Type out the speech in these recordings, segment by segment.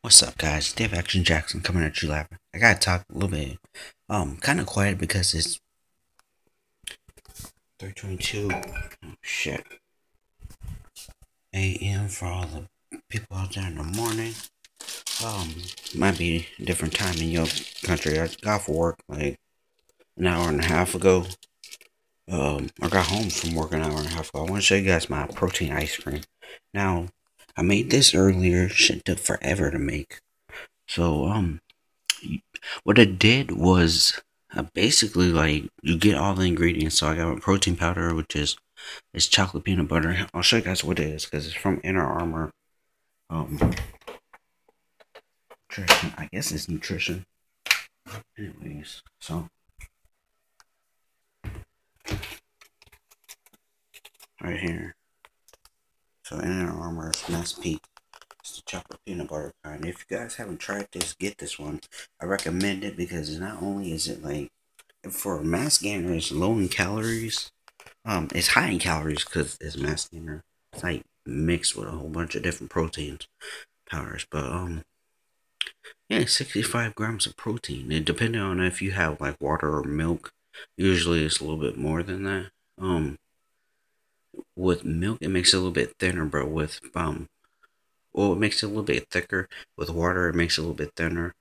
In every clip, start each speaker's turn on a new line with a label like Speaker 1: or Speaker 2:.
Speaker 1: What's up, guys? Dave Action Jackson coming at you live. I gotta talk a little bit, kind of quiet because it's 3:22. Oh, shit, a.m. for all the people out there in the morning. Might be a different time in your country. I got off work like an hour and a half ago. I got home from work an hour and a half ago. I want to show you guys my protein ice cream. Now, I made this earlier. Shit took forever to make. So, what I did was basically like you get all the ingredients. So I got a protein powder, which is chocolate peanut butter. I'll show you guys what it is because it's from Inner Armour. Um, nutrition. I guess it's nutrition. Anyways, so right here. So Inner Armour's Mass Peak. It's the chocolate peanut butter kind. If you guys haven't tried this, get this one. I recommend it because not only is it like for a mass gainer, it's low in calories. It's high in calories because it's mass gainer. It's like mixed with a whole bunch of different proteins, powders. But yeah, 65 grams of protein. And depending on if you have like water or milk, usually it's a little bit more than that. With milk it makes it a little bit thinner, but with well, it makes it a little bit thicker. With water, it makes it a little bit thinner.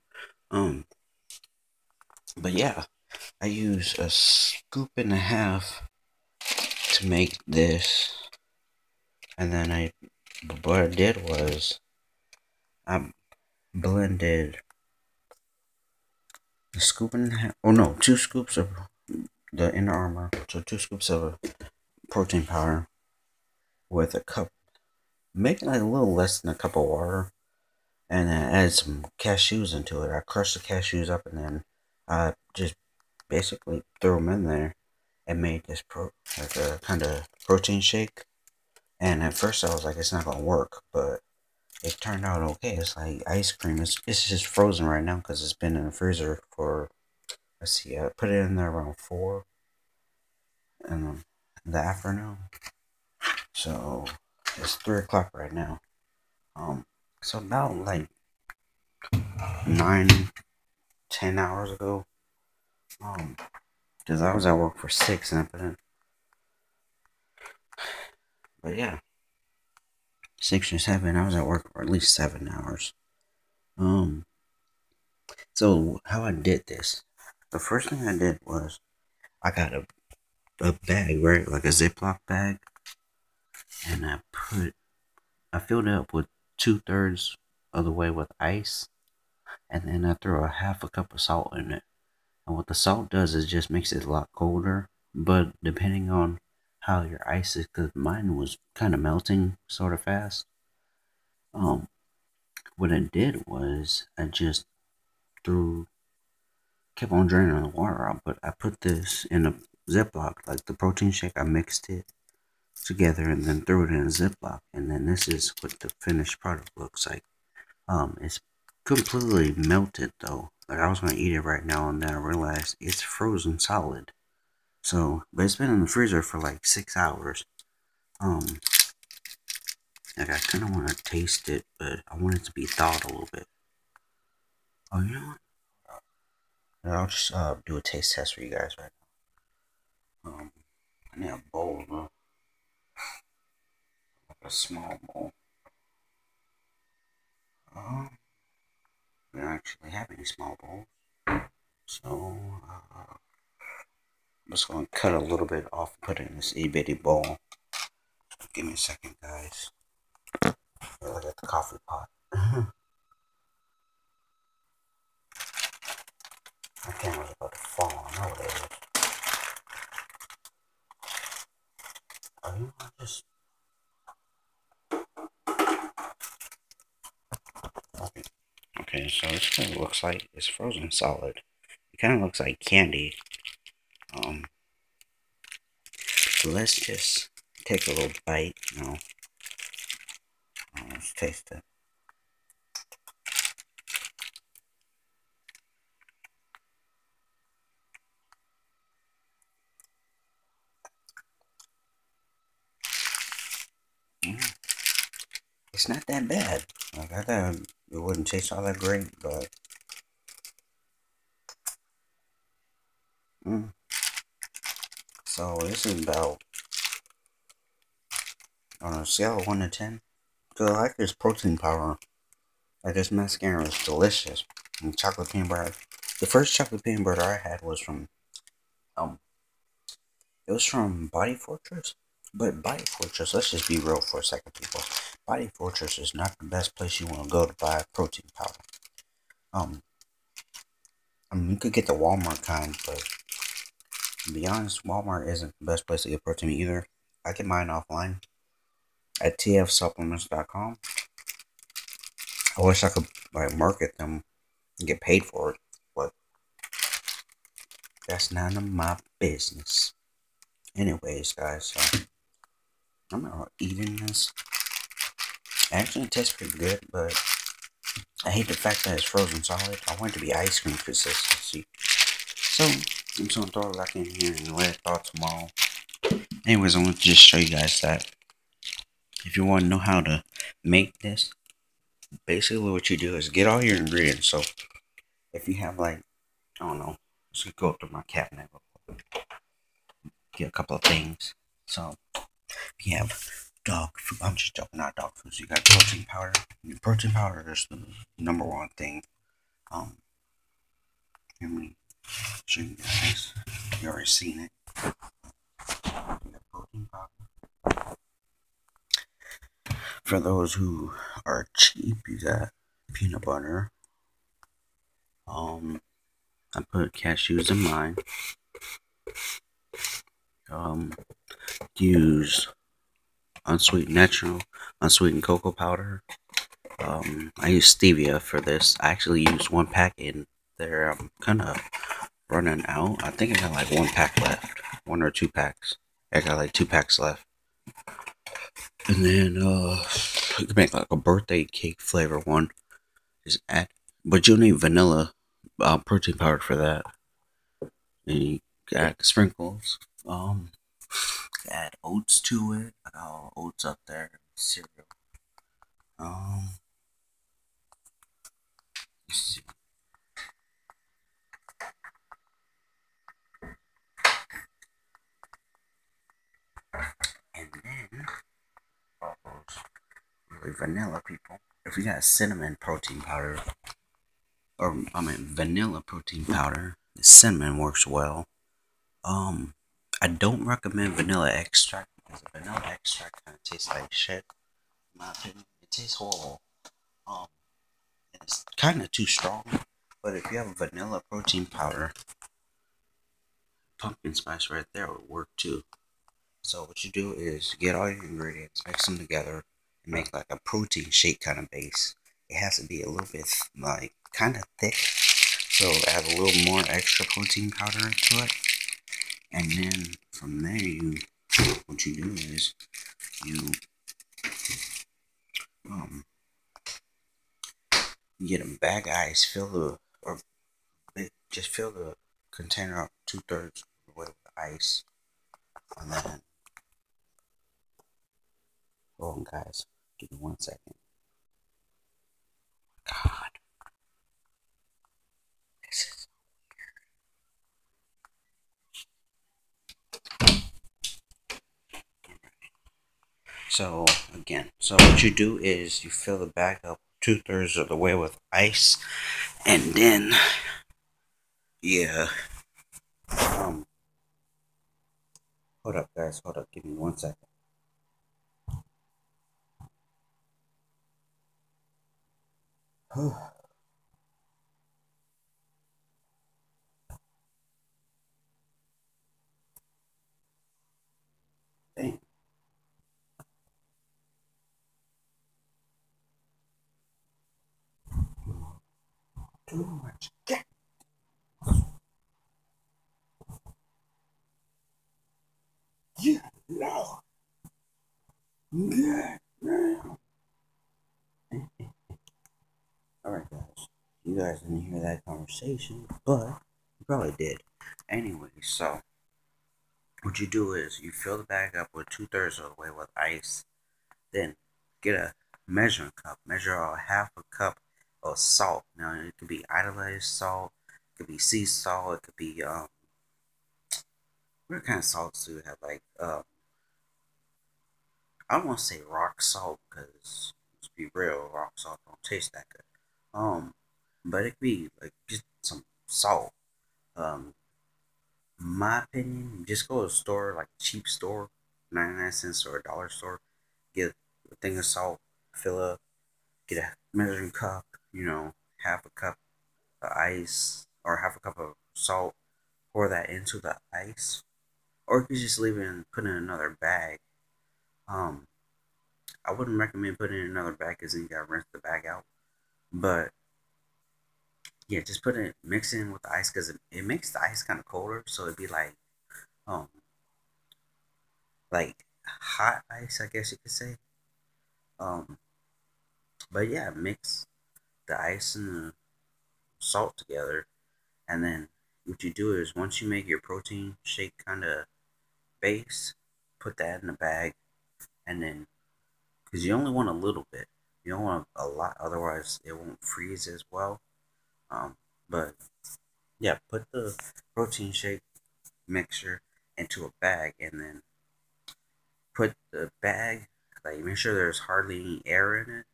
Speaker 1: Um, but yeah, I use a scoop and a half to make this, and then what I did was I blended a scoop and a half, oh no, 2 scoops of the Inner Armour, so 2 scoops of protein powder with a cup, make it like a little less than a cup of water, and then add some cashews into it. I crushed the cashews up and then I just basically threw them in there and made this like a kind of protein shake. And at first I was like, it's not gonna work, but it turned out okay. It's like ice cream. It's just frozen right now because it's been in the freezer for, let's see, I put it in there around 4 in the afternoon. So it's 3 o'clock right now. So about like 9, 10 hours ago. Because I was at work for 6 and I put in. But yeah, 6 or 7. I was at work for at least 7 hours. So how I did this? The first thing I did was I got a bag, right, like a Ziploc bag, and I filled it up with 2/3 of the way with ice, and then I threw a half a cup of salt in it. And what the salt does is just makes it a lot colder. But depending on how your ice is, because mine was kind of melting sort of fast. Um, what I did was I just threw, kept on draining the water out. But I put this in a Ziploc, like the protein shake. I mixed it together and then threw it in a Ziploc. And then this is what the finished product looks like. It's completely melted though. Like I was gonna eat it right now and then I realized it's frozen solid. So, but it's been in the freezer for like 6 hours. Like I kind of want to taste it, but I want it to be thawed a little bit. Oh, you know what? I'll just do a taste test for you guys right now. I need a bowl, though. Like a small bowl. We don't actually have any small bowls. So, I'm just going to cut a little bit off and put it in this itty bitty bowl. Give me a second, guys. Look at the coffee pot. My camera's about to fall. I know what it is. Oh, you know, just... Okay, so this kind of looks like it's frozen solid. It kind of looks like candy. So let's just take a little bite, you know. Let's taste it. It's not that bad. Like I thought it wouldn't taste all that great, but mm. So this is about on a scale of 1 to 10. Cause I like this protein powder. Like this mascara is delicious. And chocolate peanut butter. The first chocolate peanut butter I had was from um it was from Body Fortress. But Body Fortress, let's just be real for a second, people. Body Fortress is not the best place you want to go to buy protein powder. Um, I mean, you could get the Walmart kind, but to be honest, Walmart isn't the best place to get protein either. I get mine offline at tfsupplements.com. I wish I could like market them and get paid for it, but that's none of my business. Anyways, guys, so I'm eating this. Actually, it tastes pretty good, but I hate the fact that it's frozen solid. I want it to be ice cream consistency. So, I'm just gonna throw it back in here and let it thaw tomorrow. Anyways, I want to just show you guys that if you want to know how to make this, basically what you do is get all your ingredients. So, if you have like, I don't know, let's go through my cabinet real quick. Get a couple of things. So, if you have dog food, I'm just joking, not dog food. So you got protein powder. Your protein powder is the number one thing. Let me show you guys. You already seen it. You got protein powder. For those who are cheap, you got peanut butter. I put cashews in mine. Use unsweetened cocoa powder. I use stevia for this. I actually used 1 pack in there. I'm kind of running out. I think I got like 1 pack left. 1 or 2 packs. I got like 2 packs left. And then, you can make like a birthday cake flavor one. Just add, but you'll need vanilla protein powder for that. And you add the sprinkles. Add oats to it. I got all oats up there. Cereal. Let's see. And then, really vanilla people. If you got cinnamon protein powder, or I mean vanilla protein powder, the cinnamon works well. I don't recommend vanilla extract because the vanilla extract kind of tastes like shit. In my opinion, it tastes horrible. Um, and it's kind of too strong. But if you have vanilla protein powder, pumpkin spice right there would work too. So what you do is get all your ingredients, mix them together, and make like a protein shake kind of base. It has to be a little bit like kind of thick, so add a little more extra protein powder into it. And then from there, what you do is you get a bag of ice, just fill the container up 2/3 with ice, and then hold on, guys, give me 1 second. God, this is so again. So what you do is you fill the bag up 2/3 of the way with ice, and then yeah, hold up, guys, hold up, give me 1 second. Damn. Too much. Yeah, no. Yeah, no. Alright, guys. You guys didn't hear that conversation, but you probably did. Anyway, so what you do is you fill the bag up with 2/3 of the way with ice. Then get a measuring cup. Measure a half a cup of salt. Now it could be idolized salt, it could be sea salt, it could be what kind of salts do we have? Like I don't want to say rock salt because let's be real, rock salt don't taste that good. But it could be like just some salt. Um, my opinion, just go to a store like a cheap store, 99 cents or a dollar store. Get a thing of salt, fill up, get a measuring cup, half a cup of ice or half a cup of salt, pour that into the ice. Or you could just leave it and put it in another bag. Um, I wouldn't recommend putting it in another bag because then you gotta rinse the bag out. But yeah, just put it, mix it in with the ice because it makes the ice kind of colder. So it'd be um, like hot ice, I guess you could say. Um, but yeah, mix the ice and the salt together, and then what you do is once you make your protein shake kind of base, put that in the bag, and then because you only want a little bit, you don't want a lot, otherwise it won't freeze as well. Um, but yeah, put the protein shake mixture into a bag, and then put the bag, like make sure there's hardly any air in it,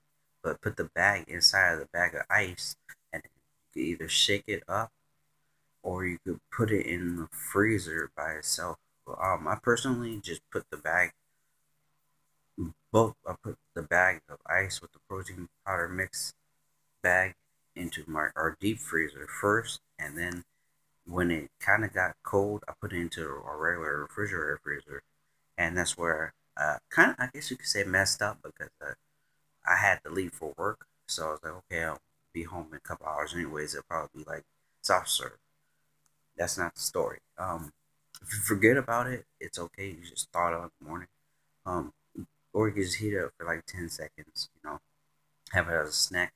Speaker 1: but put the bag inside of the bag of ice, and you can either shake it up or you could put it in the freezer by itself. I personally just put the bag, both. I put the bag of ice with the protein powder mix bag into my our deep freezer first, and then when it kind of got cold, I put it into a regular refrigerator freezer, and that's where kind of I guess you could say messed up because I had to leave for work, so I was like, okay, I'll be home in a couple hours anyways. It'll probably be like soft serve. That's not the story. If you forget about it, it's okay. You just thaw it out in the morning. Um, or you can just heat it up for like 10 seconds. Have it as a snack.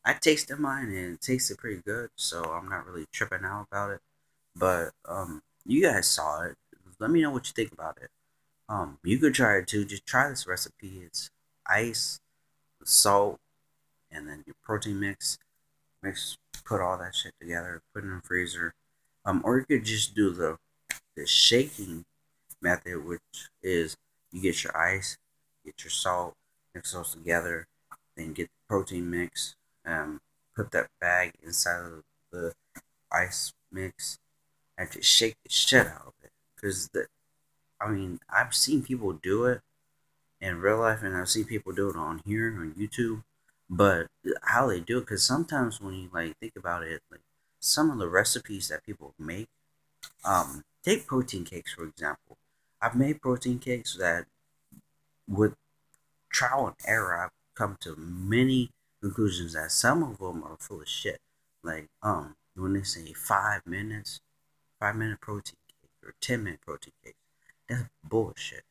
Speaker 1: I tasted mine and it tasted pretty good, so I'm not really tripping out about it. But you guys saw it. Let me know what you think about it. You could try it too. Just try this recipe. It's ice, salt, and then your protein mix, put all that shit together, put it in the freezer. Or you could just do the shaking method, which is you get your ice, get your salt, mix those together, then get the protein mix, put that bag inside of the ice mix, and just shake the shit out of it. Because I've seen people do it in real life, and I've seen people do it on here on YouTube. But how they do it, because sometimes when you like think about it, like some of the recipes that people make, take protein cakes for example. I've made protein cakes that, with trial and error, I've come to many conclusions that some of them are full of shit. Like when they say 5 minutes, 5 minute protein cake or 10 minute protein cake, that's bullshit.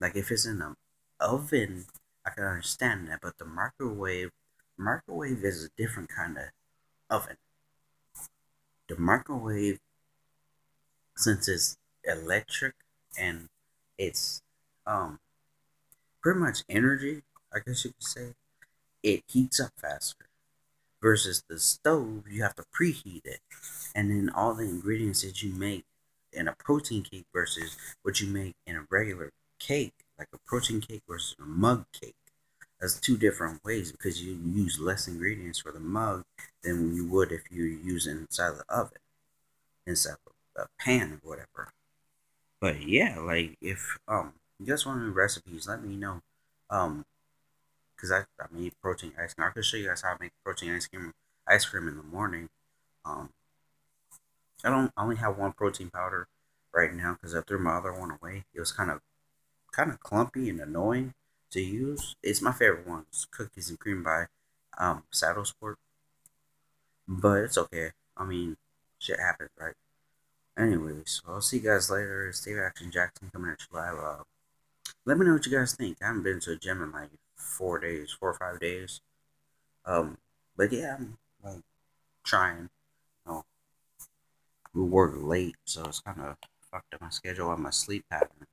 Speaker 1: Like if it's in an oven, I can understand that, but the microwave is a different kind of oven. The microwave, since it's electric and it's um pretty much energy, I guess you could say, it heats up faster. Versus the stove, you have to preheat it, and then all the ingredients that you make in a protein cake versus what you make in a regular cake, like a protein cake versus a mug cake. That's two different ways because you use less ingredients for the mug than you would if you use it inside the oven, inside a pan or whatever. But yeah, like if you guys want any recipes, let me know. Um, because I made protein ice cream. I could show you guys how to make protein ice cream in the morning. Um, I only have one protein powder right now because I threw my other one away. It was kind of clumpy and annoying to use. It's my favorite one. It's cookies and cream by Saddle Sport, but it's okay. I mean, shit happens, right? Anyways, so I'll see you guys later. Steve Action Jackson coming at you live. Let me know what you guys think. I haven't been to a gym in like 4 days, 4 or 5 days. Um, but yeah, I'm like trying. You know, we work late, so it's kind of fucked up my schedule and my sleep pattern.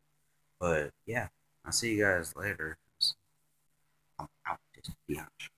Speaker 1: But yeah, I'll see you guys later. I'm out this biatch.